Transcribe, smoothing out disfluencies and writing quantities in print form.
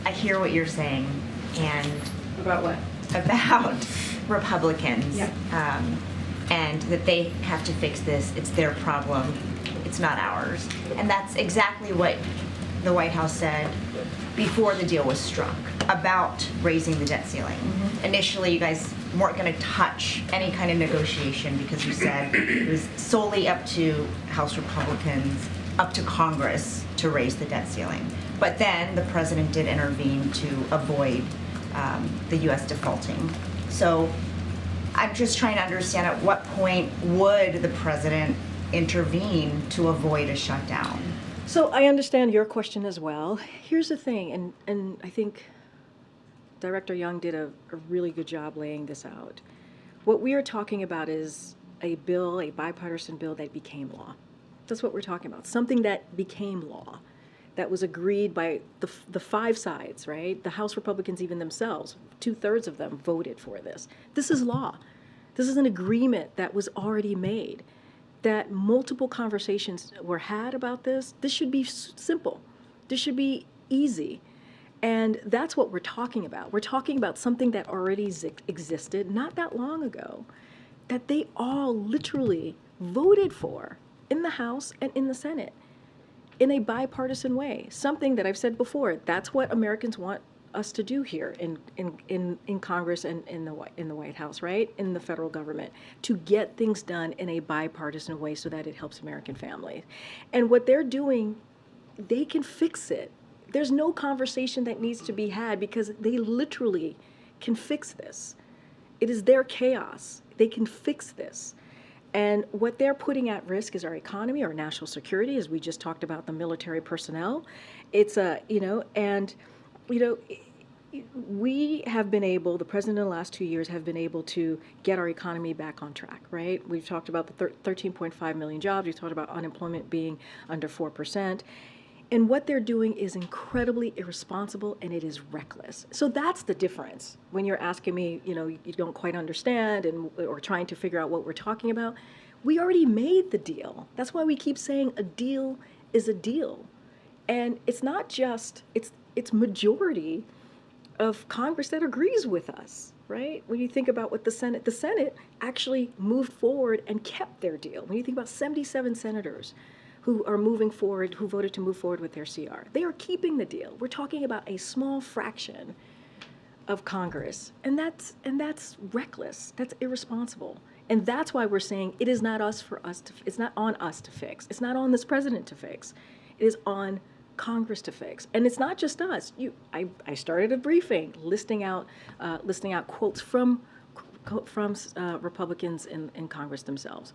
I hear what you're saying, and About what? about Republicans, Yeah. and that they have to fix this. It's their problem. It's not ours. And that's exactly what the White House said before the deal was struck about raising the debt ceiling. Initially, you guys weren't going to touch any kind of negotiation because you said it was solely up to House Republicans, up to Congress to raise the debt ceiling. But then the president did intervene to avoid the U.S. defaulting. So I'm just trying to understand at what point would the president intervene to avoid a shutdown? So I understand your question as well. Here's the thing, and I think Director Young did a really good job laying this out. What we are talking about is a bill, a bipartisan bill that became law. That's what we're talking about. Something that became law, that was agreed by the five sides, right? The House Republicans, even themselves, 2/3 of them voted for this. This is law. This is an agreement that was already made, that multiple conversations were had about this. This should be simple. This should be easy. And that's what we're talking about. We're talking about something that already existed not that long ago, that they all literally voted for in the House and in the Senate in a bipartisan way. Something that I've said before, that's what Americans want us to do here in Congress and in the White House, right? In the federal government, to get things done in a bipartisan way so that it helps American families. And what they're doing, they can fix it. There's no conversation that needs to be had because they literally can fix this. It is their chaos. They can fix this. And what they're putting at risk is our economy, our national security, as we just talked about the military personnel. It's we have been able, the president in the last 2 years have been able to get our economy back on track, right? We've talked about the 13.5 million jobs. We've talked about unemployment being under 4%. And what they're doing is incredibly irresponsible and it is reckless. So that's the difference. When you're asking me, you don't quite understand or trying to figure out what we're talking about, we already made the deal. That's why we keep saying a deal is a deal. And it's not just, it's majority of Congress that agrees with us, right? When you think about what the Senate actually moved forward and kept their deal. When you think about 77 senators who are moving forward, who voted to move forward with their CR. They are keeping the deal. We're talking about a small fraction of Congress, and that's reckless. That's irresponsible. And that's why we're saying it is not it's not on us to fix. It's not on this president to fix. It is on Congress to fix. And it's not just us. I started a briefing listing out quotes from Republicans in Congress themselves.